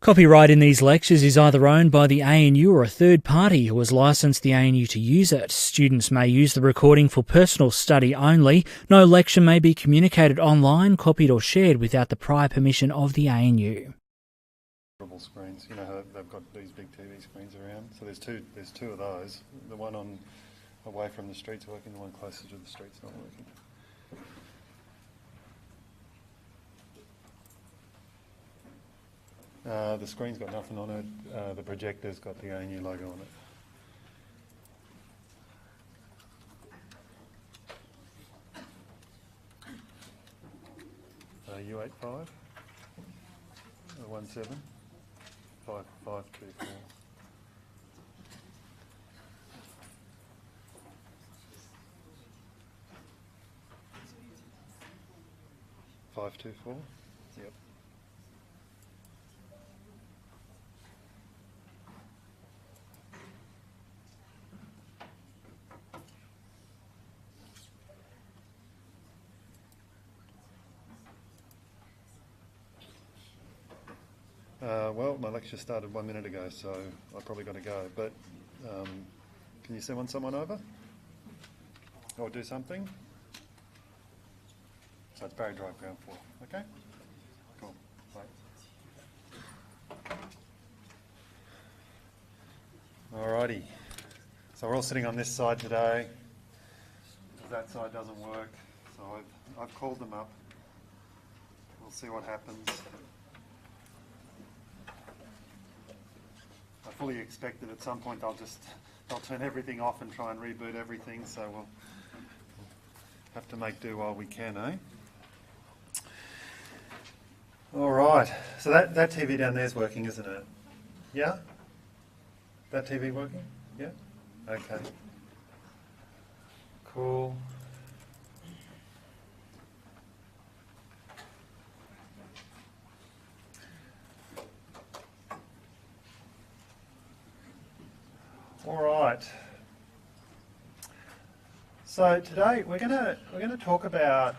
Copyright in these lectures is either owned by the ANU or a third party who has licensed the ANU to use it. Students may use the recording for personal study only. No lecture may be communicated online, copied or shared without the prior permission of the ANU. Screens, you know how they've got these big TV screens around. So there's two of those. The one on away from the street's working. The one closer to the street's not working. The screen's got nothing on it. The projector's got the ANU logo on it. U85, 17, 5524. Yep. Well, my lecture started 1 minute ago, so I've probably got to go. But can you send someone over? Or do something? So it's Barry Drive, ground floor. Okay? Cool. Bye. Alrighty. So we're all sitting on this side today. That side doesn't work, so I've called them up. We'll see what happens. I fully expect that at some point they'll turn everything off and try and reboot everything, so we'll have to make do while we can, eh? All right, so that TV down there is working, isn't it? Yeah? That TV working? Yeah? Okay. Cool. All right. So today we're going to talk about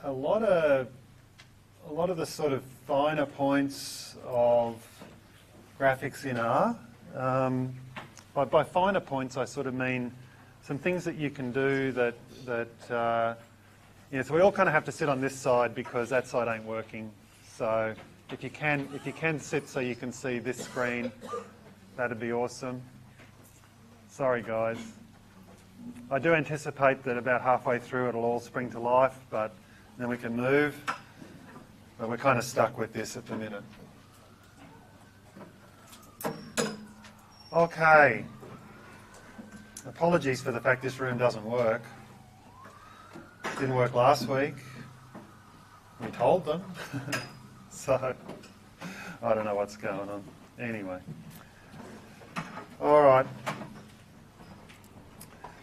a lot of the sort of finer points of graphics in R. By finer points, I sort of mean some things that you can do that so we all kind of have to sit on this side because that side ain't working. So if you can sit so you can see this screen, that'd be awesome. Sorry, guys. I do anticipate that about halfway through it'll all spring to life, but then we can move. But we're kind of stuck with this at the minute. Okay. Apologies for the fact this room doesn't work. It didn't work last week. We told them. So, I don't know what's going on. Anyway. All right.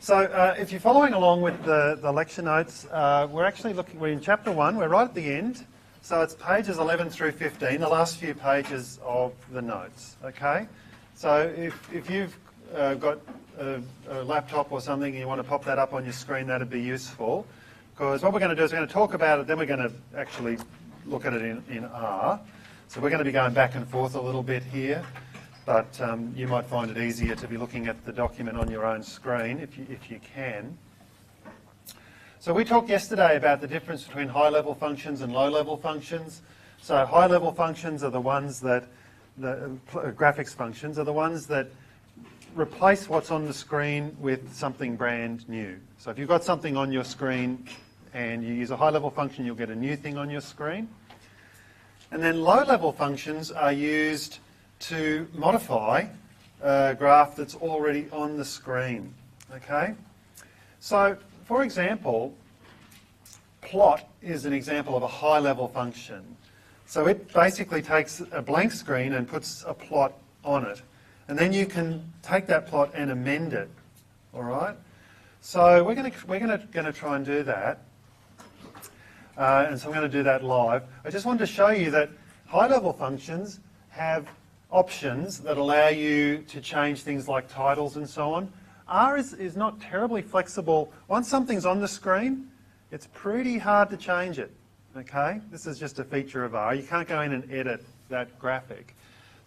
So, if you're following along with the lecture notes, we're in chapter 1. We're right at the end. So it's pages 11 through 15, the last few pages of the notes, okay? So if you've got a laptop or something and you want to pop that up on your screen, that'd be useful. Because what we're going to do is we're going to talk about it, then we're going to actually look at it in R. So we're going to be going back and forth a little bit here, but you might find it easier to be looking at the document on your own screen if you can. So we talked yesterday about the difference between high-level functions and low-level functions. So high-level functions are the ones that, graphics functions are the ones that replace what's on the screen with something brand new. So if you've got something on your screen and you use a high-level function, you'll get a new thing on your screen. And then low-level functions are used to modify a graph that's already on the screen. Okay? So, for example, plot is an example of a high-level function. So it basically takes a blank screen and puts a plot on it. And then you can take that plot and amend it. All right? So we're going to try and do that. And so I'm going to do that live. I just wanted to show you that high-level functions have options that allow you to change things like titles and so on. R is not terribly flexible. Once something's on the screen, it's pretty hard to change it. Okay? This is just a feature of R. You can't go in and edit that graphic.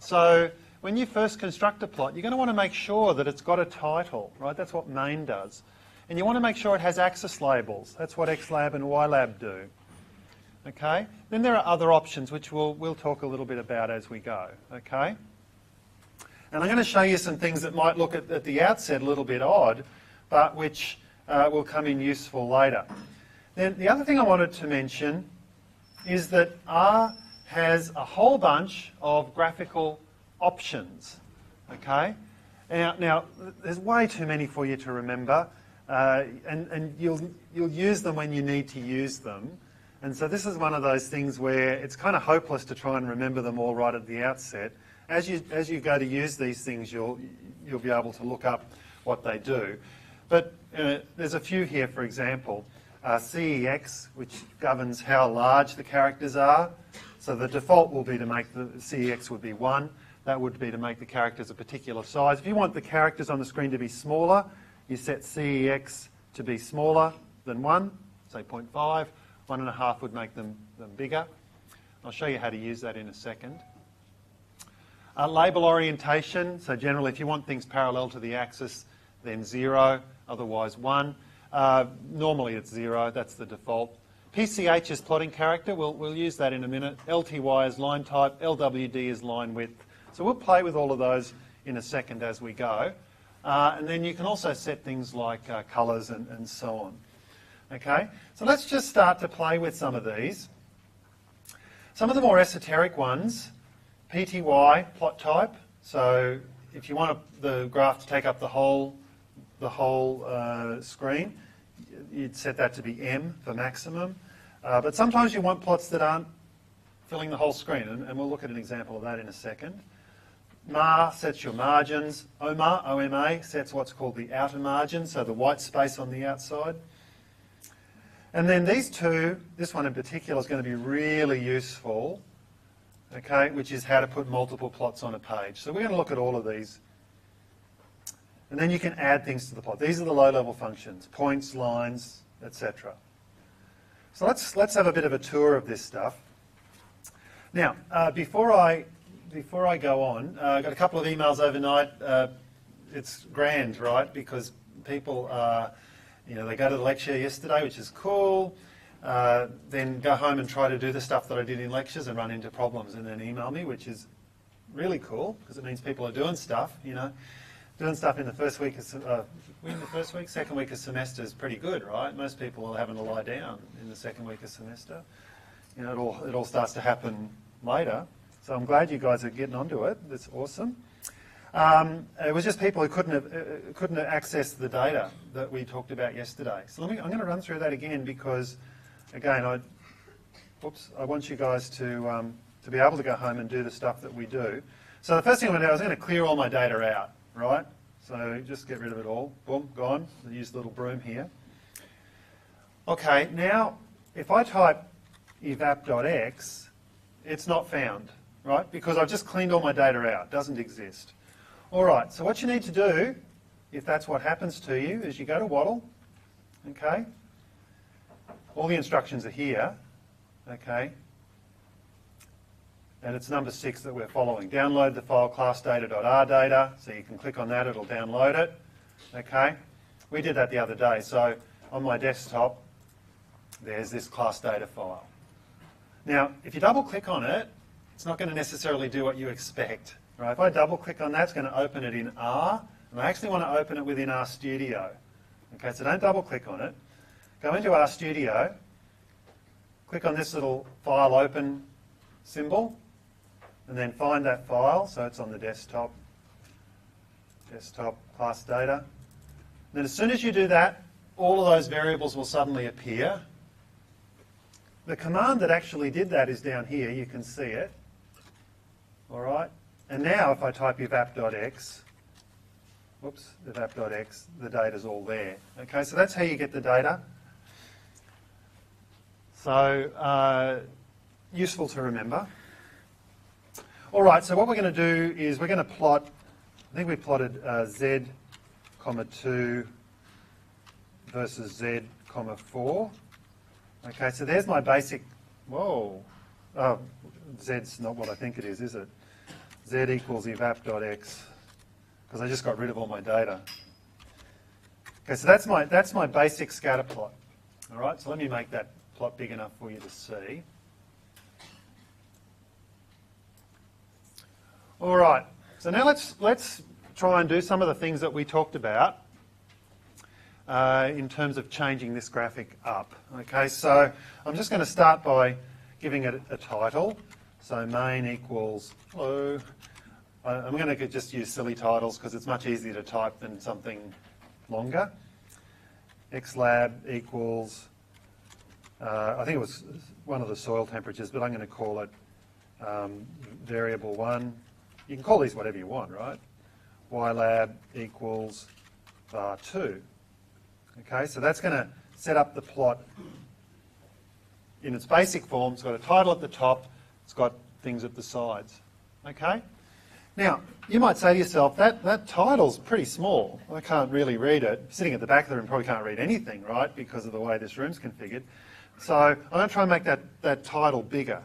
So when you first construct a plot, you're going to want to make sure that it's got a title, right? That's what main does. And you want to make sure it has axis labels. That's what xlab and ylab do. Okay? Then there are other options which we'll talk a little bit about as we go. Okay? And I'm going to show you some things that might look at the outset a little bit odd, but which will come in useful later. Then the other thing I wanted to mention is that R has a whole bunch of graphical options. Okay? Now there's way too many for you to remember, and you'll use them when you need to use them. And so this is one of those things where it's kind of hopeless to try and remember them all right at the outset. As you go to use these things, you'll be able to look up what they do. But there's a few here, for example. CEX, which governs how large the characters are. So the default will be to make the CEX would be 1. That would be to make the characters a particular size. If you want the characters on the screen to be smaller, you set CEX to be smaller than 1, say 0.5. 1.5 would make them bigger. I'll show you how to use that in a second. Label orientation, so generally if you want things parallel to the axis, then 0, otherwise 1. Normally it's 0, that's the default. PCH is plotting character, we'll use that in a minute. LTY is line type, LWD is line width. So we'll play with all of those in a second as we go. And then you can also set things like colours and so on. Okay, so let's just start to play with some of these. Some of the more esoteric ones, PTY, plot type. So if you want the graph to take up the whole screen, you'd set that to be M for maximum. But sometimes you want plots that aren't filling the whole screen, and we'll look at an example of that in a second. MAR sets your margins. OMA, OMA, sets what's called the outer margin, so the white space on the outside. And then these two, this one in particular is going to be really useful, okay, which is how to put multiple plots on a page. So we're going to look at all of these. And then you can add things to the plot. These are the low-level functions, points, lines, etc. So let's have a bit of a tour of this stuff. Now, before I go on, I got a couple of emails overnight. It's grand, right? Because people they go to the lecture yesterday, which is cool, then go home and try to do the stuff that I did in lectures and run into problems and then email me, which is really cool because it means people are doing stuff, Doing stuff in the first week second week of semester is pretty good, right? Most people are having to lie down in the second week of semester. It all starts to happen later. So I'm glad you guys are getting onto it. That's awesome. It was just people who couldn't access the data that we talked about yesterday. So I'm going to run through that again because, again, I want you guys to be able to go home and do the stuff that we do. So the first thing I'm going to do is I'm going to clear all my data out, right? So just get rid of it all. Boom, gone. I'll use the little broom here. Okay, now if I type evap.x, it's not found, right? Because I've just cleaned all my data out. It doesn't exist. All right, so what you need to do, if that's what happens to you, is you go to Waddle, okay? All the instructions are here, okay? And it's number 6 that we're following. Download the file classdata.rdata, so you can click on that, it'll download it, okay? We did that the other day, so on my desktop, there's this class data file. Now, if you double click on it, it's not going to necessarily do what you expect. Right, if I double click on that, it's going to open it in R, and I actually want to open it within RStudio. Okay, so don't double click on it. Go into RStudio, click on this little file open symbol, and then find that file, so it's on the desktop class data. And then as soon as you do that, all of those variables will suddenly appear. The command that actually did that is down here, you can see it. All right. And now if I type evap.x, evap.x, the data's all there. Okay, so that's how you get the data. So useful to remember. All right, so what we're going to do is we're going to plot, I think we plotted z, 2 versus z, 4. Okay, so there's my basic, whoa, z's not what I think it is it? z equals evap.x, because I just got rid of all my data. Okay, so that's my basic scatter plot. All right, so let me make that plot big enough for you to see. All right, so now let's try and do some of the things that we talked about in terms of changing this graphic up. Okay, so I'm just going to start by giving it a title. So main equals, hello. I'm going to just use silly titles because it's much easier to type than something longer. xlab equals, I think it was one of the soil temperatures, but I'm going to call it variable 1. You can call these whatever you want, right? ylab equals var 2. Okay, so that's going to set up the plot in its basic form. It's got a title at the top, it's got things at the sides. Okay? Now, you might say to yourself, that title's pretty small. I can't really read it. Sitting at the back of the room probably can't read anything, right, because of the way this room's configured. So I'm going to try and make that title bigger.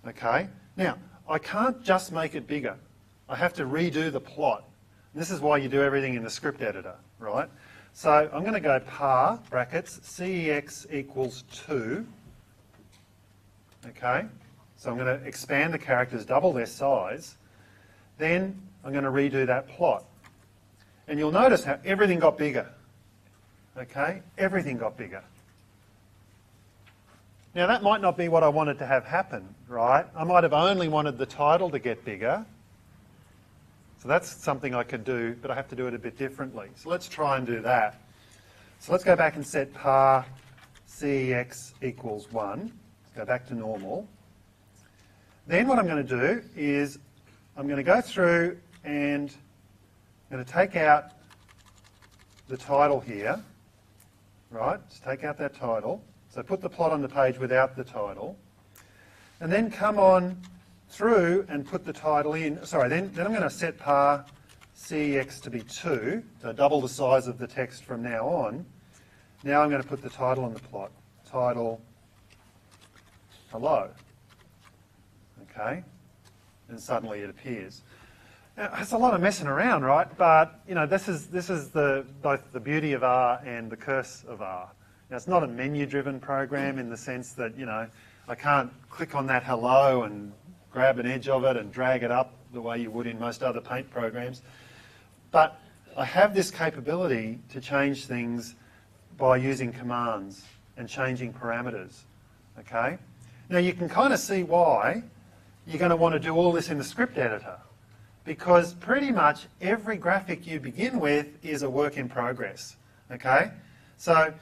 Okay? Now, I can't just make it bigger. I have to redo the plot. And this is why you do everything in the script editor, right? So I'm going to go par, brackets, cex equals 2. Okay? So I'm going to expand the characters, double their size. Then I'm going to redo that plot. And you'll notice how everything got bigger. Okay? Everything got bigger. Now that might not be what I wanted to have happen, right? I might have only wanted the title to get bigger. So that's something I could do, but I have to do it a bit differently. So let's try and do that. So let's go back and set par cex equals 1. Let's go back to normal. Then what I'm going to do is I'm going to go through and I'm going to take out the title here, right? Just take out that title. So put the plot on the page without the title. And then come on through and put the title in. Sorry, then I'm going to set par cex to be 2, so double the size of the text from now on. Now I'm going to put the title on the plot. Title, hello. Okay, and suddenly it appears. Now, it's a lot of messing around, right? But you know, this is both the beauty of R and the curse of R. Now, it's not a menu-driven program in the sense that I can't click on that hello and grab an edge of it and drag it up the way you would in most other paint programs. But I have this capability to change things by using commands and changing parameters. Okay? Now you can kind of see why you're going to want to do all this in the script editor, because pretty much every graphic you begin with is a work in progress. Okay? So,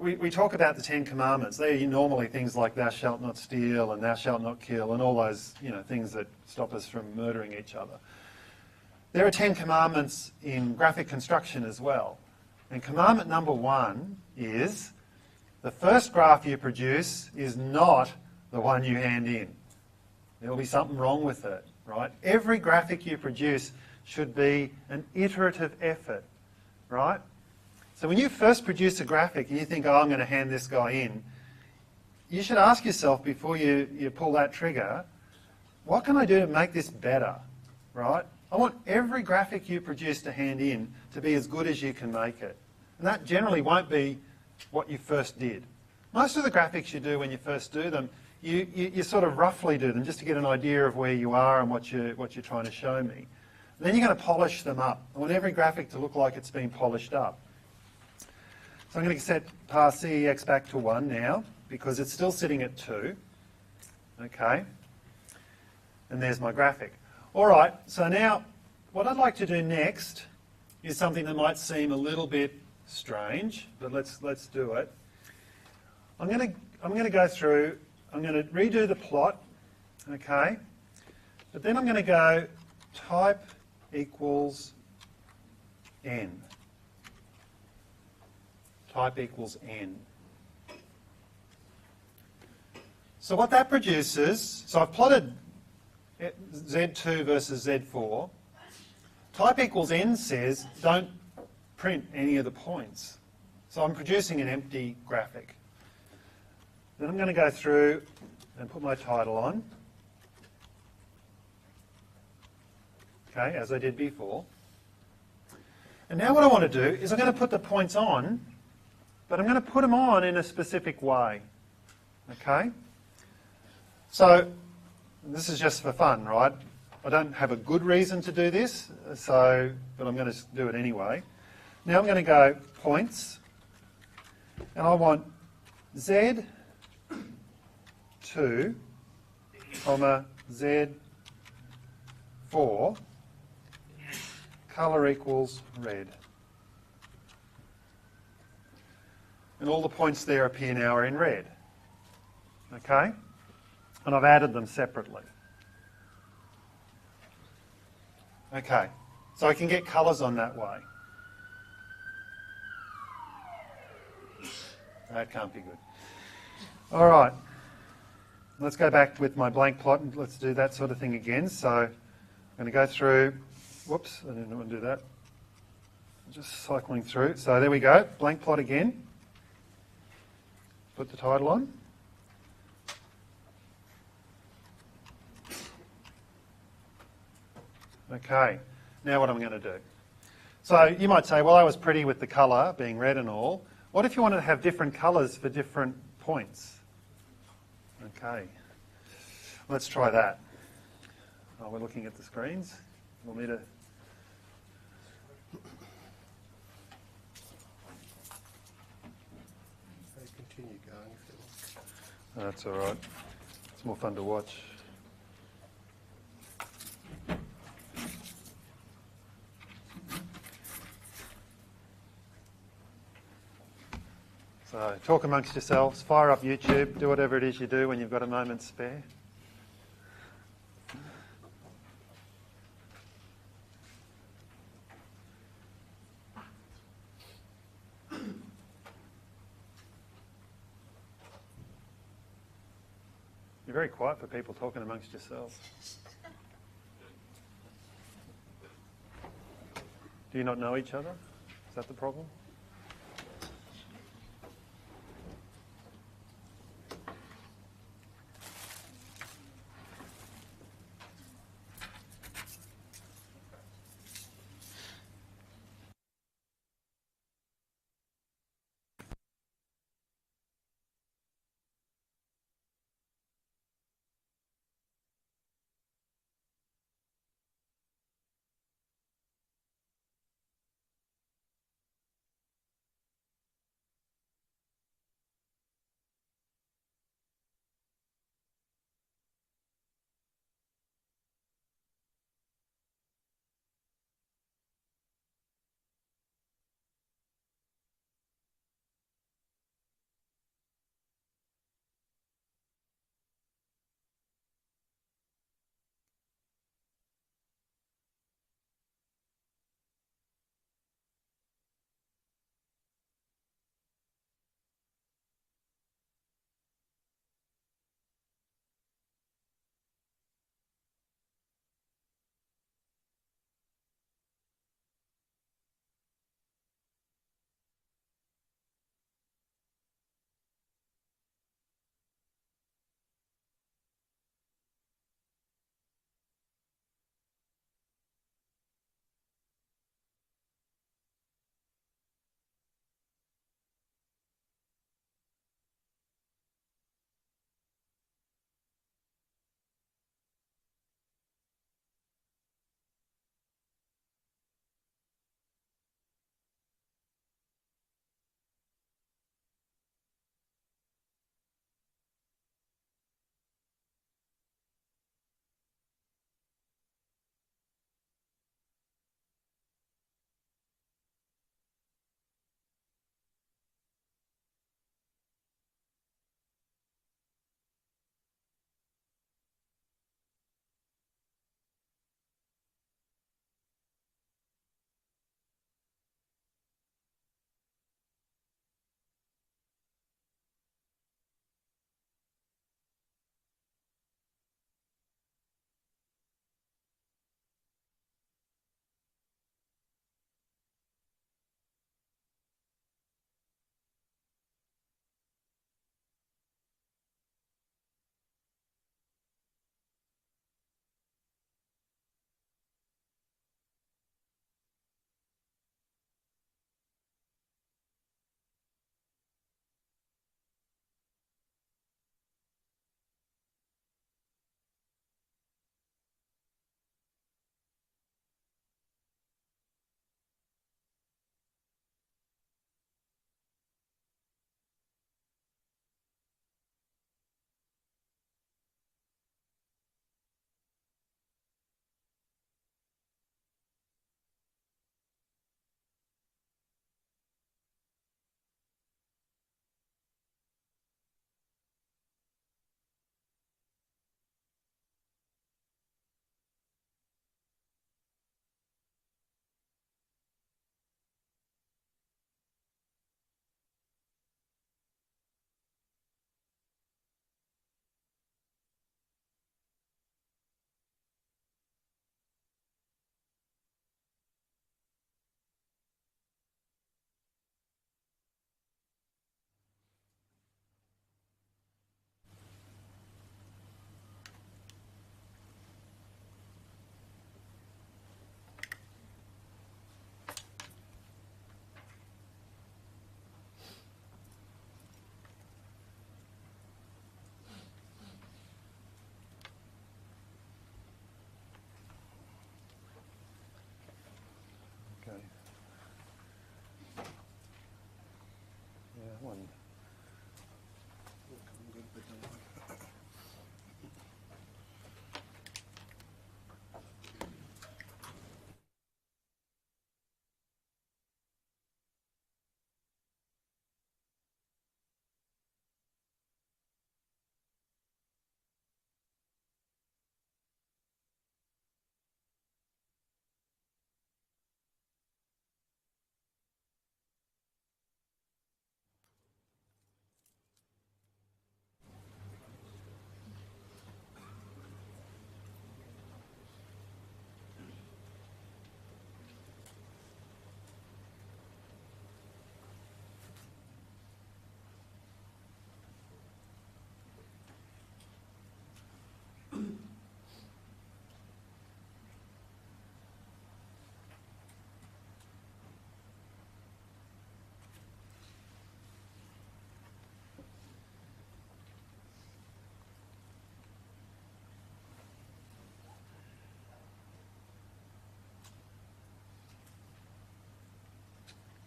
we talk about the 10 Commandments. They're normally things like thou shalt not steal and thou shalt not kill and all those, things that stop us from murdering each other. There are 10 Commandments in graphic construction as well. And commandment number 1 is the first graph you produce is not the one you hand in. There'll be something wrong with it, right? Every graphic you produce should be an iterative effort, right? So when you first produce a graphic and you think, oh, I'm going to hand this guy in, you should ask yourself before you pull that trigger, what can I do to make this better, right? I want every graphic you produce to hand in to be as good as you can make it. And that generally won't be what you first did. Most of the graphics you do when you first do them, you sort of roughly do them just to get an idea of where you are and what you're trying to show me. And then you're going to polish them up. I want every graphic to look like it's been polished up. So I'm going to set par cex back to 1 now, because it's still sitting at 2. Okay. And there's my graphic. All right, so now what I'd like to do next is something that might seem a little bit strange, but let's do it. I'm going to go through, I'm going to redo the plot, okay? But then I'm going to go type equals n. Type equals n. So what that produces, so I've plotted Z2 versus Z4. Type equals n says don't print any of the points. So I'm producing an empty graphic. Then I'm going to go through and put my title on. okay, as I did before. And now what I want to do is I'm going to put the points on, but I'm going to put them on in a specific way, okay? So this is just for fun, right? I don't have a good reason to do this, but I'm going to do it anyway. Now I'm going to go points, and I want Z2, comma, Z4, colour equals red. And all the points there appear now are in red. Okay? And I've added them separately. Okay, so I can get colours on that way. That can't be good. All right, let's go back with my blank plot and let's do that sort of thing again. So I'm going to go through, whoops, I didn't want to do that. Just cycling through. So there we go, blank plot again. Put the title on. Okay, now what I'm going to do. So you might say, well, I was pretty with the colour being red and all. What if you wanted to have different colours for different points? Okay, let's try that. Oh, we're looking at the screens. We'll need a... Continue going if you want. That's all right. It's more fun to watch. So talk amongst yourselves, fire up YouTube, do whatever it is you do when you've got a moment spare. You're very quiet for people talking amongst yourselves. Do you not know each other? Is that the problem?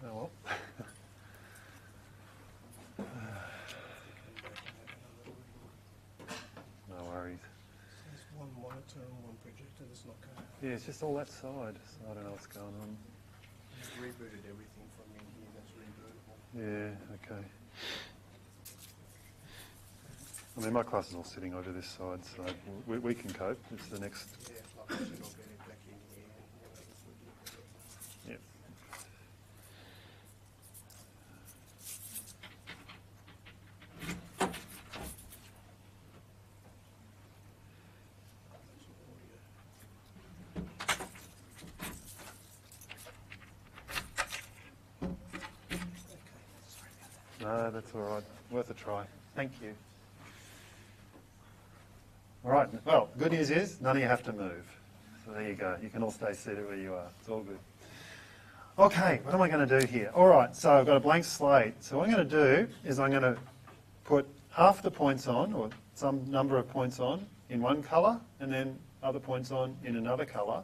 Oh well. No worries. There's one monitor and one projector that's not going. Yeah, it's just all that side, so I don't know what's going on. I've rebooted everything from in here that's rebootable. Yeah, okay. I mean, my class is all sitting over this side, so we can cope. It's the next. Yeah, like I said, I'll get it back in here. Yep. No, that's all right. Worth a try. Thank you. All right. Well, good news is none of you have to move. So there you go. You can all stay seated where you are. It's all good. Okay, what am I going to do here? All right, so I've got a blank slate. So what I'm going to do is I'm going to put half the points on, or some number of points on, in one colour, and then other points on in another colour.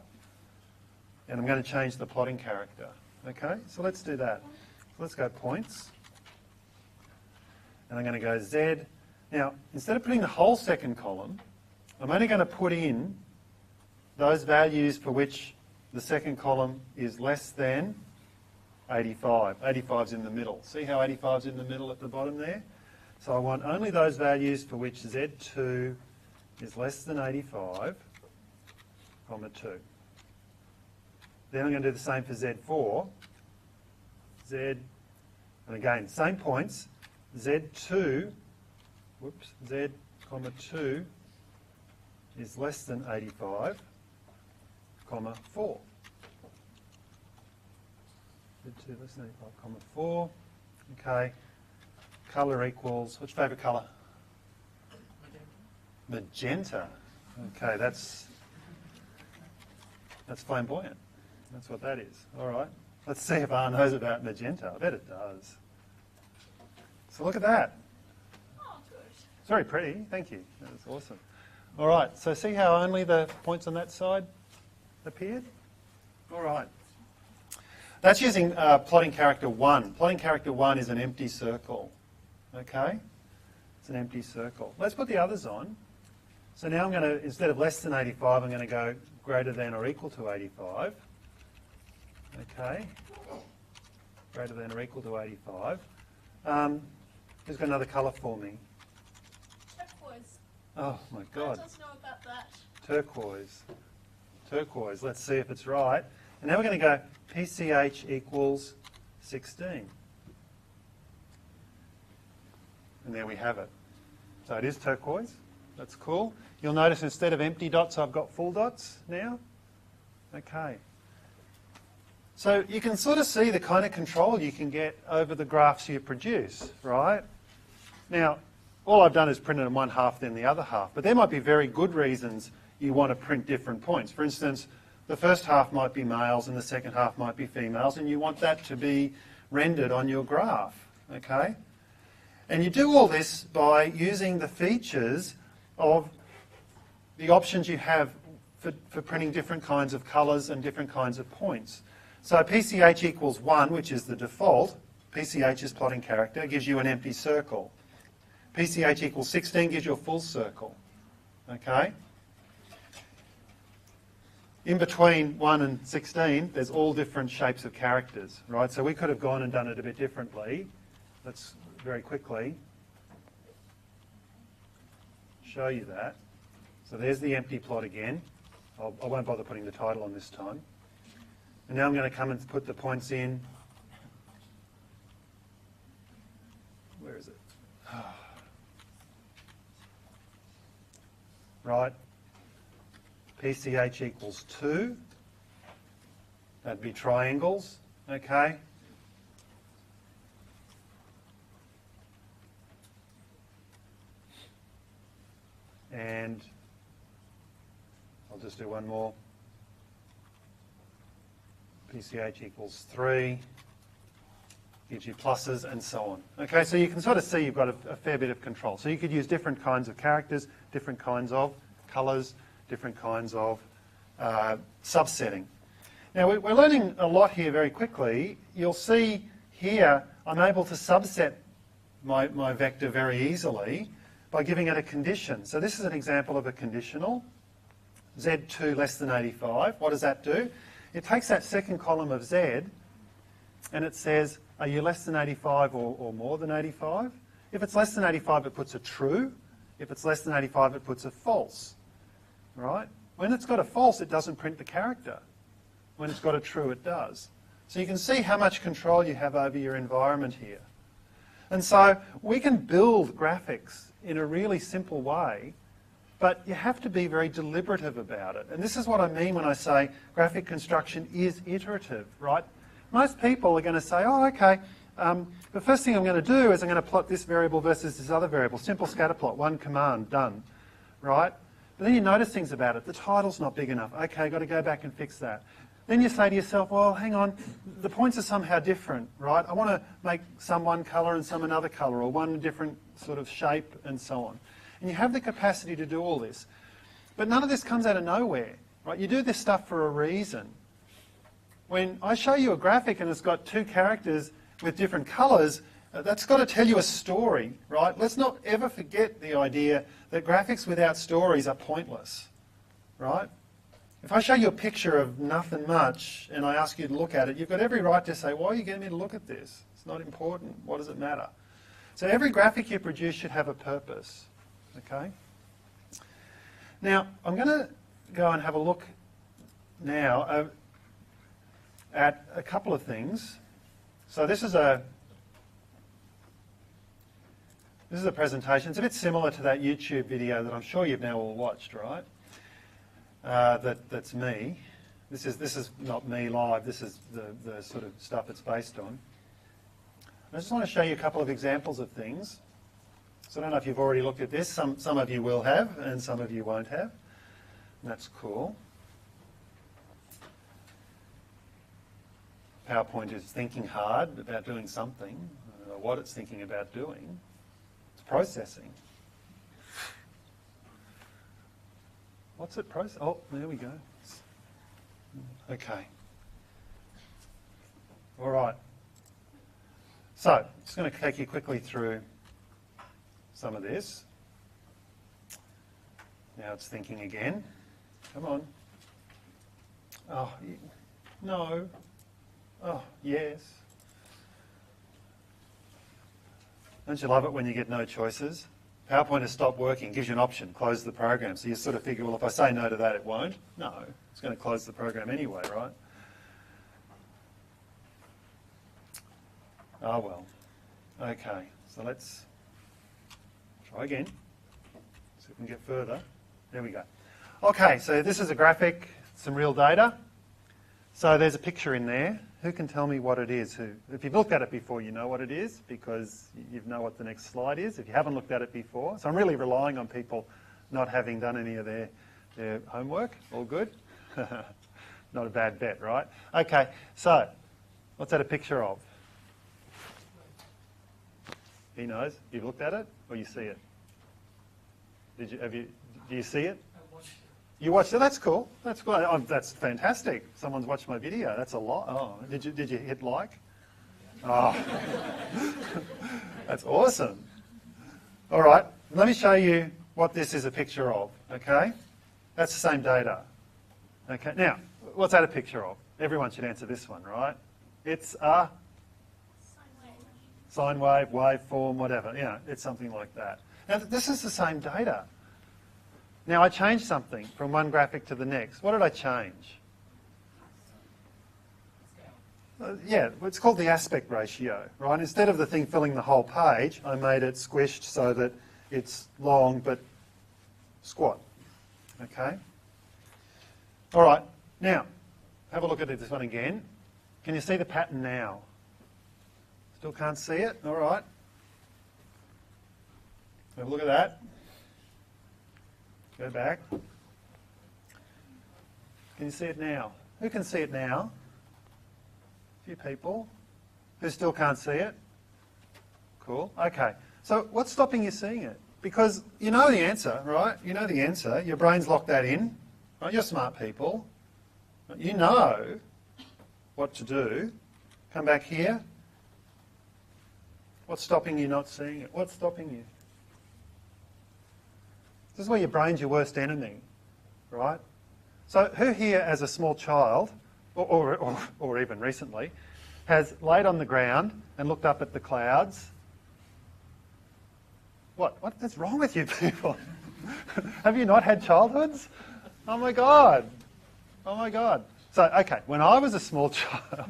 And I'm going to change the plotting character. Okay, so let's do that. So let's go points. And I'm going to go Z. Now, instead of putting the whole second column, I'm only going to put in those values for which the second column is less than 85. 85 is in the middle. See how 85 is in the middle at the bottom there? So I want only those values for which Z2 is less than 85, comma 2. Then I'm going to do the same for Z4. Z, and again, same points. Z2, whoops, Z, comma 2 is less than 85, comma 4. Z2 less than 85, comma 4. Okay. Colour equals, which favourite colour? Magenta. Okay, that's flamboyant. That's what that is. All right. Let's see if R knows about magenta. I bet it does. So look at that. Oh, good. It's very pretty. Thank you. That's awesome. All right. So see how only the points on that side appeared? All right. That's using plotting character 1. Plotting character 1 is an empty circle. Okay? It's an empty circle. Let's put the others on. So now I'm going to, instead of less than 85, I'm going to go greater than or equal to 85. Okay? Greater than or equal to 85. Who's got another colour for me? Turquoise. Oh my God. Let us know about that. Turquoise. Turquoise. Let's see if it's right. And now we're going to go PCH equals 16. And there we have it. So it is turquoise. That's cool. You'll notice instead of empty dots, I've got full dots now. Okay. So you can sort of see the kind of control you can get over the graphs you produce, right? Now, all I've done is printed in one half, then the other half. But there might be very good reasons you want to print different points. For instance, the first half might be males and the second half might be females, and you want that to be rendered on your graph, okay? And you do all this by using the features of the options you have for printing different kinds of colours and different kinds of points. So PCH equals 1, which is the default. PCH is plotting character, gives you an empty circle. PCH equals 16 gives you a full circle. Okay? In between 1 and 16, there's all different shapes of characters, right? So we could have gone and done it a bit differently. Let's very quickly show you that. So there's the empty plot again. I won't bother putting the title on this time. And now I'm going to come and put the points in. Where is it? Right. PCH equals 2. That'd be triangles, okay? And I'll just do one more. PCH equals 3, gives you pluses and so on. Okay, so you can sort of see you've got a fair bit of control. So you could use different kinds of characters, different kinds of colours, different kinds of subsetting. Now we're learning a lot here very quickly. You'll see here I'm able to subset my vector very easily by giving it a condition. So this is an example of a conditional. Z2 less than 85. What does that do? It takes that second column of Z and it says, are you less than 85 or more than 85? If it's less than 85, it puts a true. If it's less than 85, it puts a false. Right? When it's got a false, it doesn't print the character. When it's got a true, it does. So you can see how much control you have over your environment here. And so we can build graphics in a really simple way, but you have to be very deliberative about it. And this is what I mean when I say graphic construction is iterative, right? Most people are going to say, oh, okay, the first thing I'm going to do is I'm going to plot this variable versus this other variable. Simple scatter plot, one command, done, right? But then you notice things about it. The title's not big enough. Okay, got to go back and fix that. Then you say to yourself, well, hang on, the points are somehow different, right? I want to make some one colour and some another colour, or one different sort of shape and so on. And you have the capacity to do all this. But none of this comes out of nowhere, right? You do this stuff for a reason. When I show you a graphic and it's got two characters with different colours, that's got to tell you a story, right? Let's not ever forget the idea that graphics without stories are pointless, right? If I show you a picture of nothing much and I ask you to look at it, you've got every right to say, why are you getting me to look at this? It's not important. What does it matter? So every graphic you produce should have a purpose, okay? Now, I'm going to go and have a look now at a couple of things. So this is a presentation. It's a bit similar to that YouTube video that I'm sure you've now all watched, right? That's me. This is not me live. This is the sort of stuff it's based on. I just want to show you a couple of examples of things. So I don't know if you've already looked at this. Some of you will have, and some of you won't have. And that's cool. PowerPoint is thinking hard about doing something. I don't know what it's thinking about doing. It's processing. What's it process? Oh, there we go. Okay. All right. So, I'm just going to take you quickly through some of this. Now it's thinking again. Come on. Oh, no. Oh, yes. Don't you love it when you get no choices? PowerPoint has stopped working, gives you an option, close the program. So you sort of figure, well, if I say no to that, it won't. No, it's going to close the program anyway, right? Oh, well. Okay, so let's try again. See if we can get further. There we go. Okay, so this is a graphic, some real data. So there's a picture in there. Who can tell me what it is? If you've looked at it before, you know what it is because you know what the next slide is. If you haven't looked at it before, so I'm really relying on people not having done any of their homework. All good? Not a bad bet, right? Okay, so what's that a picture of? He knows. You've looked at it or you see it? Do you see it? You watched it? That's cool. That's cool. That's fantastic. Someone's watched my video. That's a lot. Oh, did you hit like? Oh, that's awesome. All right. Let me show you what this is a picture of. Okay. That's the same data. Okay. Now, what's that a picture of? Everyone should answer this one, right? It's a sine wave, waveform, whatever. Yeah, it's something like that. Now, this is the same data. Now, I changed something from one graphic to the next. What did I change? Yeah, it's called the aspect ratio, right? Instead of the thing filling the whole page, I made it squished so that it's long but squat. Okay? All right, now, have a look at this one again. Can you see the pattern now? Still can't see it? All right. Have a look at that. Go back. Can you see it now? Who can see it now? A few people. Who still can't see it? Cool. Okay. So what's stopping you seeing it? Because you know the answer, right? You know the answer. Your brain's locked that in. Right? You're smart people. You know what to do. Come back here. What's stopping you not seeing it? What's stopping you? This is where your brain's your worst enemy, right? So who here as a small child, or even recently, has laid on the ground and looked up at the clouds? What's wrong with you people? Have you not had childhoods? Oh my God. Oh my God. So, okay, when I was a small child,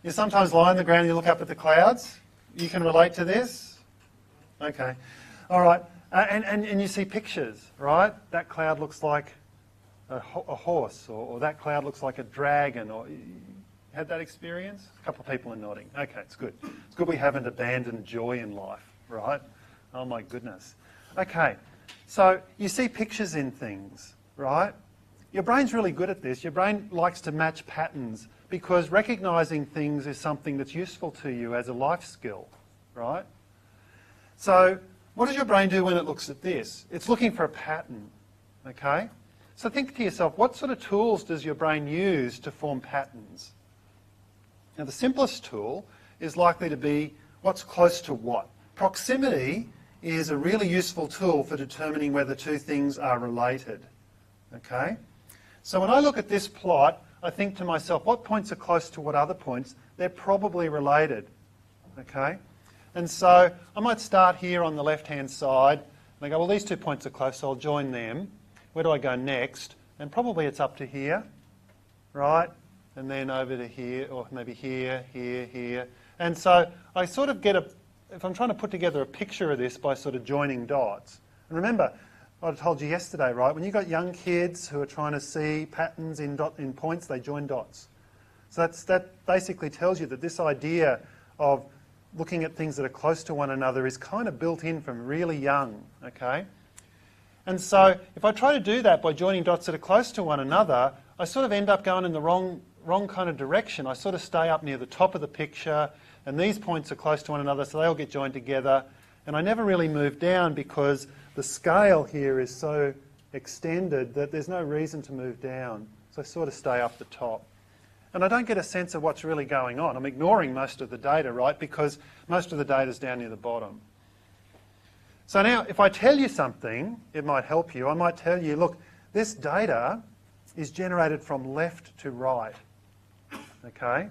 you sometimes lie on the ground and you look up at the clouds. You can relate to this? Okay. All right. And you see pictures, right? That cloud looks like a horse, or that cloud looks like a dragon, or you had that experience? A couple of people are nodding. Okay, it's good. It's good we haven't abandoned joy in life, right? Oh my goodness. Okay, so you see pictures in things, right? Your brain's really good at this. Your brain likes to match patterns because recognising things is something that's useful to you as a life skill, right? So what does your brain do when it looks at this? It's looking for a pattern, okay? So think to yourself, what sort of tools does your brain use to form patterns? Now the simplest tool is likely to be what's close to what. Proximity is a really useful tool for determining whether two things are related, okay? So when I look at this plot, I think to myself, what points are close to what other points? They're probably related, okay? And so I might start here on the left-hand side, and I go, well, these 2 points are close, so I'll join them. Where do I go next? And probably it's up to here, right? And then over to here, or maybe here, here, here. And so I sort of get if I'm trying to put together a picture of this by sort of joining dots. And remember, I told you yesterday, right? When you've got young kids who are trying to see patterns in points, they join dots. So that basically tells you that this idea of looking at things that are close to one another is kind of built in from really young, okay? And so if I try to do that by joining dots that are close to one another, I sort of end up going in the wrong kind of direction. I sort of stay up near the top of the picture, and these points are close to one another, so they all get joined together. And I never really move down because the scale here is so extended that there's no reason to move down. So I sort of stay up the top. And I don't get a sense of what's really going on. I'm ignoring most of the data, right, because most of the data is down near the bottom. So now, if I tell you something, it might help you. I might tell you, look, this data is generated from left to right, okay?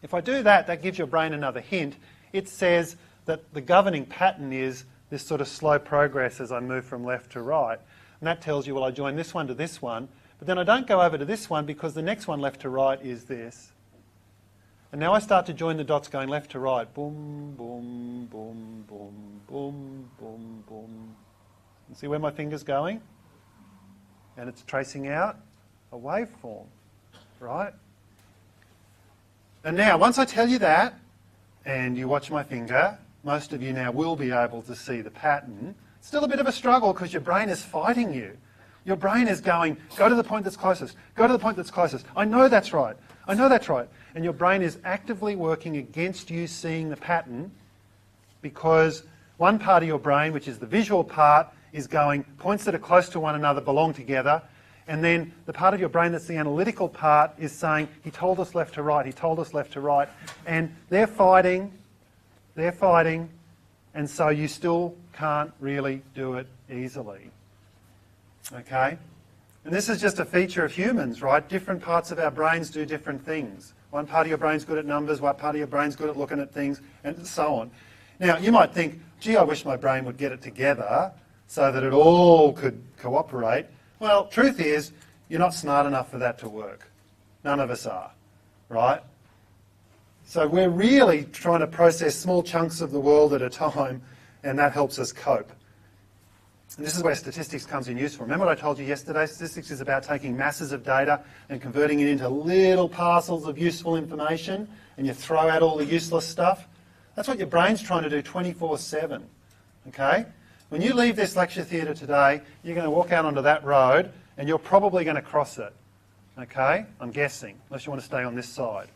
If I do that, that gives your brain another hint. It says that the governing pattern is this sort of slow progress as I move from left to right. And that tells you, well, I join this one to this one, but then I don't go over to this one because the next one left to right is this. And now I start to join the dots going left to right. Boom, boom, boom, boom, boom, boom, boom. You see where my finger's going? And it's tracing out a waveform, right? And now, once I tell you that, and you watch my finger, most of you now will be able to see the pattern. It's still a bit of a struggle because your brain is fighting you. Your brain is going, go to the point that's closest, go to the point that's closest. I know that's right. I know that's right. And your brain is actively working against you seeing the pattern because one part of your brain, which is the visual part, is going, points that are close to one another belong together. And then the part of your brain that's the analytical part is saying, he told us left to right, he told us left to right. And they're fighting, and so you still can't really do it easily. Okay? And this is just a feature of humans, right? Different parts of our brains do different things. One part of your brain's good at numbers, one part of your brain's good at looking at things, and so on. Now, you might think, gee, I wish my brain would get it together so that it all could cooperate. Well, truth is, you're not smart enough for that to work. None of us are, right? So we're really trying to process small chunks of the world at a time, and that helps us cope. And this is where statistics comes in useful. Remember what I told you yesterday? Statistics is about taking masses of data and converting it into little parcels of useful information, and you throw out all the useless stuff. That's what your brain's trying to do 24/7, okay? When you leave this lecture theatre today, you're going to walk out onto that road, and you're probably going to cross it, okay? I'm guessing, unless you want to stay on this side.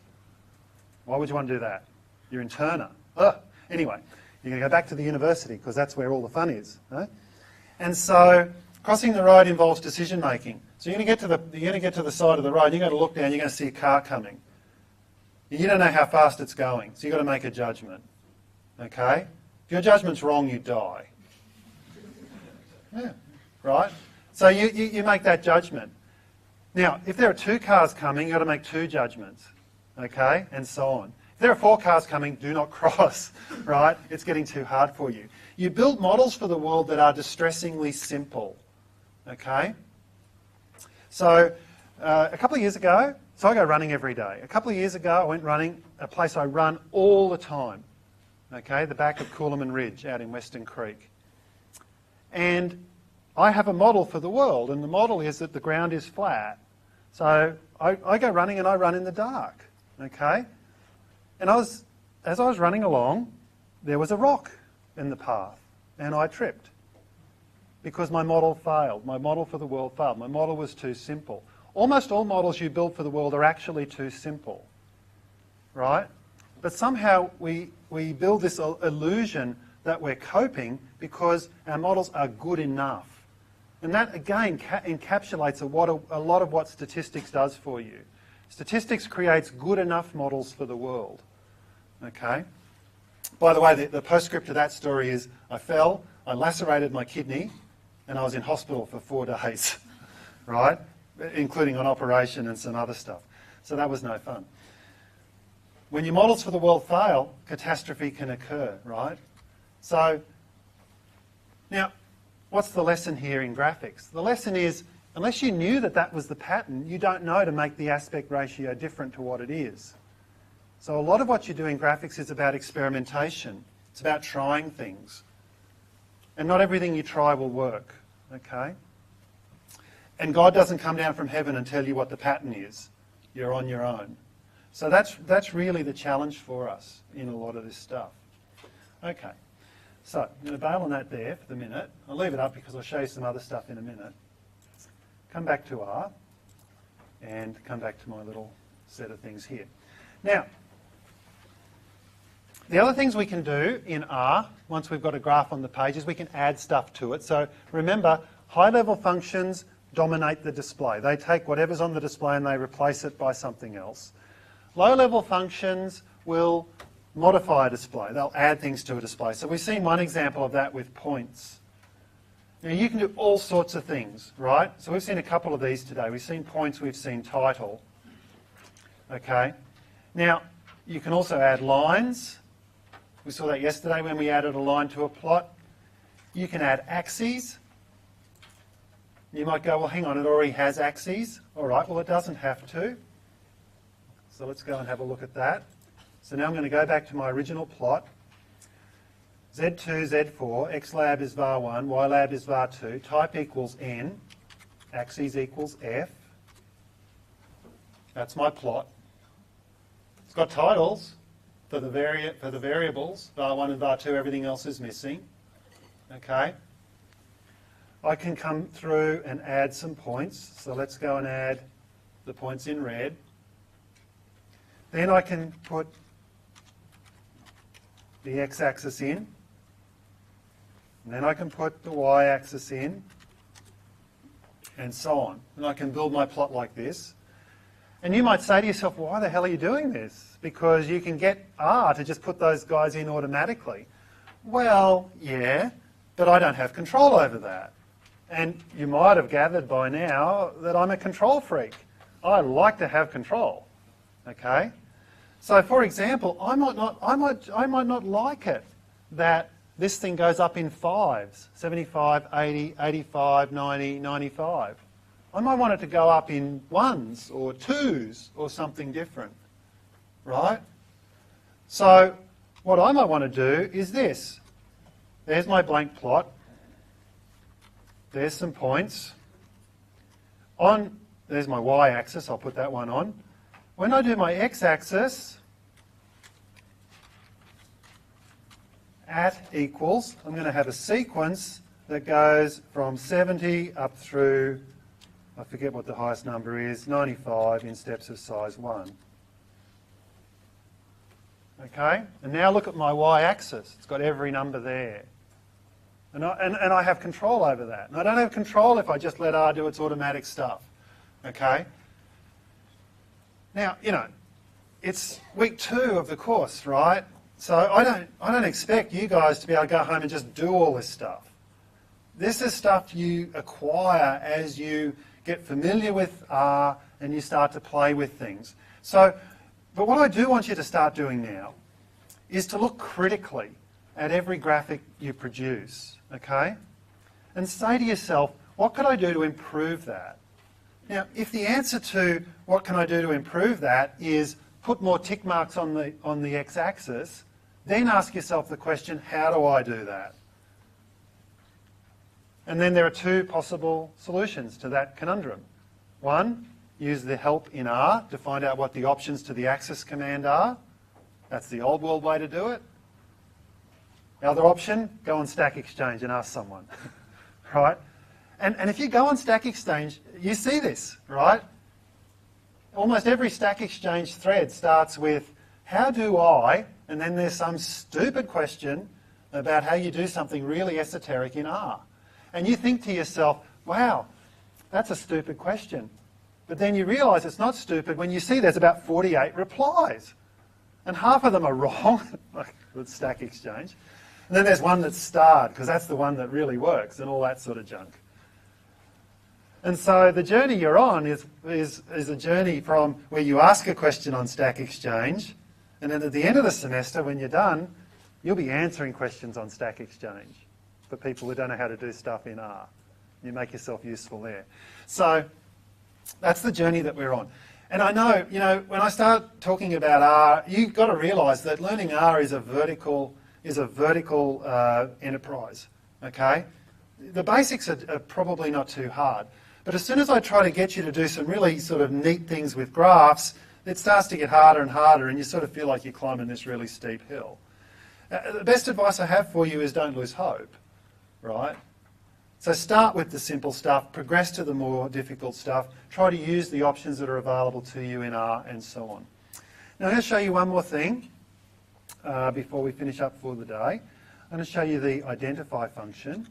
Why would you want to do that? You're in Turner. Ugh. Anyway, you're going to go back to the university because that's where all the fun is. Right? And so Crossing the road involves decision making. So you're going to get to the side of the road. You're going to look down. You're going to see a car coming. You don't know how fast it's going, so you've got to make a judgment. Okay? If your judgment's wrong, you die. Yeah, right? So you make that judgment. Now, if there are 2 cars coming, you've got to make 2 judgments. Okay? And so on. If there are 4 cars coming, do not cross. Right? It's getting too hard for you. You build models for the world that are distressingly simple. Okay? So, a couple of years ago, so I go running every day. A couple of years ago, I went running a place I run all the time. Okay? The back of Coolaman Ridge out in Western Creek. And I have a model for the world, and the model is that the ground is flat. So I go running and I run in the dark. Okay? And as I was running along, there was a rock in the path, and I tripped because my model failed. My model for the world failed. My model was too simple. Almost all models you build for the world are actually too simple, right? But somehow we build this illusion that we're coping because our models are good enough. And that, again, encapsulates a lot of what statistics does for you. Statistics creates good enough models for the world. Okay? By the way, the postscript to that story is I fell, I lacerated my kidney, and I was in hospital for 4 days, right? Including an operation and some other stuff. So that was no fun. When your models for the world fail, catastrophe can occur, right? So, now, what's the lesson here in graphics? The lesson is, unless you knew that that was the pattern, you don't know to make the aspect ratio different to what it is. So a lot of what you do in graphics is about experimentation. It's about trying things. And not everything you try will work, okay? And God doesn't come down from heaven and tell you what the pattern is. You're on your own. So that's really the challenge for us in a lot of this stuff. Okay, so I'm going to bail on that there for the minute. I'll leave it up because I'll show you some other stuff in a minute. Come back to R and come back to my little set of things here. Now, the other things we can do in R, once we've got a graph on the page, is we can add stuff to it. So remember, high-level functions dominate the display. They take whatever's on the display and they replace it by something else. Low-level functions will modify a display. They'll add things to a display. So we've seen one example of that with points. Now you can do all sorts of things, right? So we've seen a couple of these today. We've seen points, we've seen title. Okay. Now, you can also add lines. We saw that yesterday when we added a line to a plot. You can add axes. You might go, well, hang on, it already has axes. All right, well, it doesn't have to. So let's go and have a look at that. So now I'm going to go back to my original plot. Z2, Z4, xlab is var1, ylab is var2, type equals n, axes equals f. That's my plot. It's got titles for the variables, var1 and var2, everything else is missing. Okay. I can come through and add some points. So let's go and add the points in red. Then I can put the x-axis in. And then I can put the y-axis in, and so on. And I can build my plot like this. And you might say to yourself, why the hell are you doing this? Because you can get R to just put those guys in automatically. Well, yeah, but I don't have control over that. And you might have gathered by now that I'm a control freak. I like to have control. Okay? So, for example, I might not like it that this thing goes up in fives, 75, 80, 85, 90, 95. I might want it to go up in ones or twos or something different, right? So what I might want to do is this. There's my blank plot. There's some points. There's my y-axis, I'll put that one on. When I do my x-axis, at equals, I'm going to have a sequence that goes from 70 up through, I forget what the highest number is, 95 in steps of size 1. Okay, and now look at my y-axis. It's got every number there. And I have control over that. And I don't have control if I just let R do its automatic stuff. Okay? Now, you know, it's week 2 of the course, right? So I don't expect you guys to be able to go home and just do all this stuff. This is stuff you acquire as you get familiar with R and you start to play with things. So, but what I do want you to start doing now is to look critically at every graphic you produce, okay? And say to yourself, what could I do to improve that? Now, if the answer to what can I do to improve that is put more tick marks on the x-axis, then ask yourself the question, how do I do that? And then there are 2 possible solutions to that conundrum. 1, use the help in R to find out what the options to the axis command are. That's the old world way to do it. The other option, go on Stack Exchange and ask someone, right? And if you go on Stack Exchange, you see this, right? Almost every Stack Exchange thread starts with, how do I, and then there's some stupid question about how you do something really esoteric in R. And you think to yourself, wow, that's a stupid question. But then you realise it's not stupid when you see there's about 48 replies. And half of them are wrong, like with Stack Exchange. And then there's one that's starred, because that's the one that really works, and all that sort of junk. And so the journey you're on is a journey from where you ask a question on Stack Exchange, and then at the end of the semester, when you're done, you'll be answering questions on Stack Exchange for people who don't know how to do stuff in R. You make yourself useful there. So that's the journey that we're on. And I know, you know, when I start talking about R, you've got to realise that learning R is a vertical enterprise. Okay, the basics are probably not too hard, but as soon as I try to get you to do some really sort of neat things with graphs, it starts to get harder and harder, and you sort of feel like you're climbing this really steep hill. The best advice I have for you is don't lose hope, right? So start with the simple stuff, progress to the more difficult stuff, try to use the options that are available to you in R, and so on. Now I'm going to show you one more thing before we finish up for the day. I'm going to show you the identify function.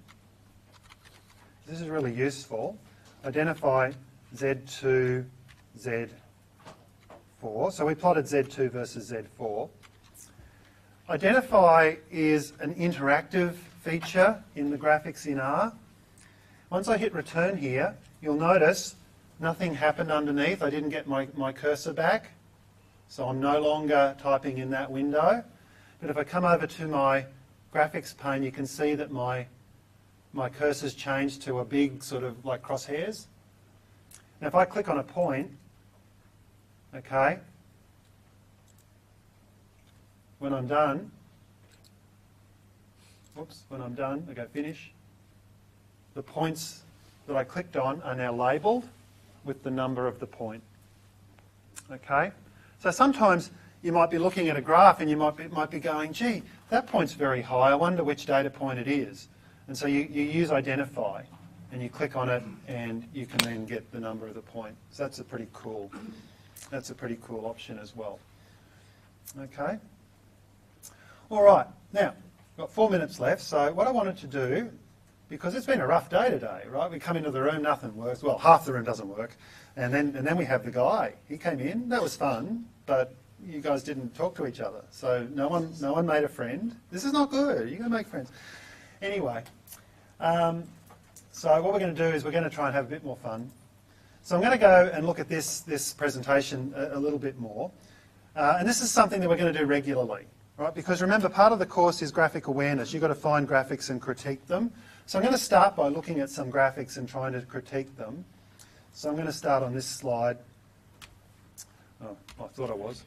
This is really useful. Identify Z2, Z4. So we plotted Z2 versus Z4. Identify is an interactive feature in the graphics in R. Once I hit return here, you'll notice nothing happened underneath. I didn't get my cursor back, so I'm no longer typing in that window. But if I come over to my graphics pane, you can see that my cursor's changed to a big sort of like crosshairs. Now if I click on a point, okay, when I'm done, okay, finish, the points that I clicked on are now labelled with the number of the point. Okay? So sometimes you might be looking at a graph and you might be going, gee, that point's very high, I wonder which data point it is. And so you use identify and you click on it and you can then get the number of the point. So that's a pretty cool option as well. Okay? All right, now, we've got 4 minutes left, so what I wanted to do, because it's been a rough day today, right? We come into the room, nothing works. Well, half the room doesn't work. And then we have the guy. He came in, that was fun, but you guys didn't talk to each other. So no one made a friend. This is not good. You're going to make friends. Anyway, so what we're going to do is we're going to try and have a bit more fun. So I'm going to go and look at this presentation a little bit more. And this is something that we're going to do regularly, right? Because remember, part of the course is graphic awareness. You've got to find graphics and critique them. So I'm going to start by looking at some graphics and trying to critique them. So I'm going to start on this slide. Oh, I thought I was.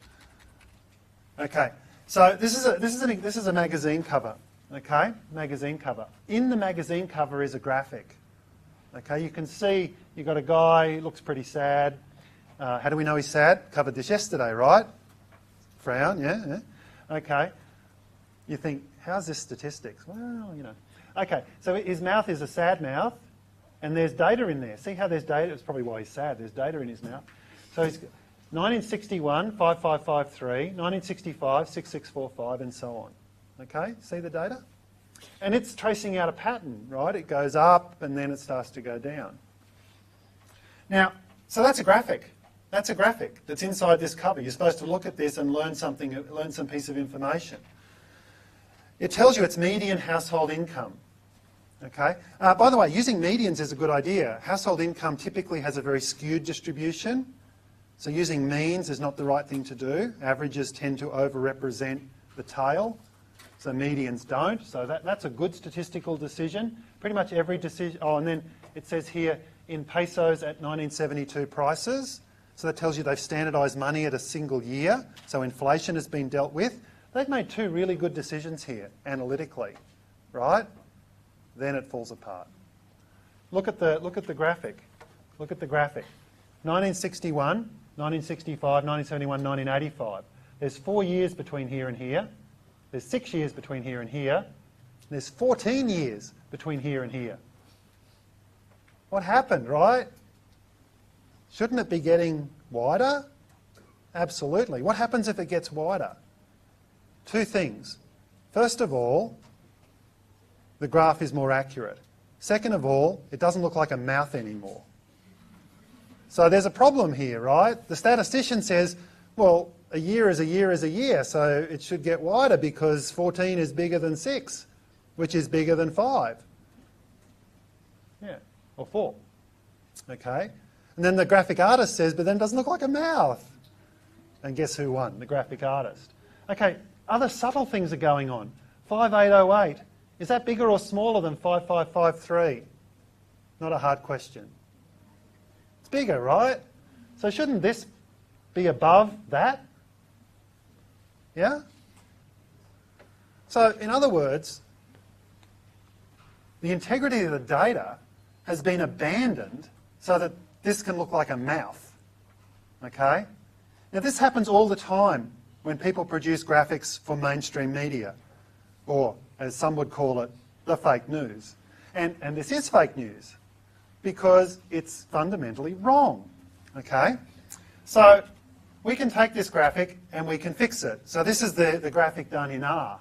Okay, so this is a magazine cover. Okay, magazine cover. In the magazine cover is a graphic. Okay, you can see you've got a guy, he looks pretty sad. How do we know he's sad? Covered this yesterday, right? Frown, yeah. Okay. You think, how's this statistics? Well, you know. Okay, so his mouth is a sad mouth, and there's data in there. See how there's data? That's probably why he's sad. There's data in his mouth. So he's 1961, 5553, 1965, 6645, and so on. Okay, see the data? And it's tracing out a pattern, right? It goes up and then it starts to go down. Now, so that's a graphic. That's a graphic that's inside this cover. You're supposed to look at this and learn some piece of information. It tells you its median household income. Okay. By the way, using medians is a good idea. Household income typically has a very skewed distribution. So using means is not the right thing to do. Averages tend to overrepresent the tail. So medians don't. So that's a good statistical decision. Pretty much every decision. Oh, and then it says here in pesos at 1972 prices. So that tells you they've standardised money at a single year. So inflation has been dealt with. They've made two really good decisions here analytically, right? Then it falls apart. Look at the graphic. Look at the graphic. 1961, 1965, 1971, 1985. There's 4 years between here and here. There's 6 years between here and here. There's 14 years between here and here. What happened, right? Shouldn't it be getting wider? Absolutely. What happens if it gets wider? Two things. First of all, the graph is more accurate. Second of all, it doesn't look like a mouth anymore. So there's a problem here, right? The statistician says, well, a year is a year is a year, so it should get wider because 14 is bigger than 6, which is bigger than 5. Yeah, or 4. Okay? And then the graphic artist says, but then it doesn't look like a mouth. And guess who won? The graphic artist. Okay, other subtle things are going on. 5808. Is that bigger or smaller than 5553? Not a hard question. It's bigger, right? So shouldn't this be above that? Yeah? So, in other words, the integrity of the data has been abandoned so that this can look like a mouth. Okay? Now, this happens all the time when people produce graphics for mainstream media, or, as some would call it, the fake news. And this is fake news because it's fundamentally wrong. Okay? So, we can take this graphic and we can fix it. So this is the graphic done in R.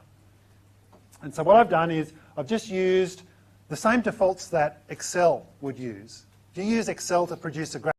And so what I've done is I've just used the same defaults that Excel would use. If you use Excel to produce a graphic,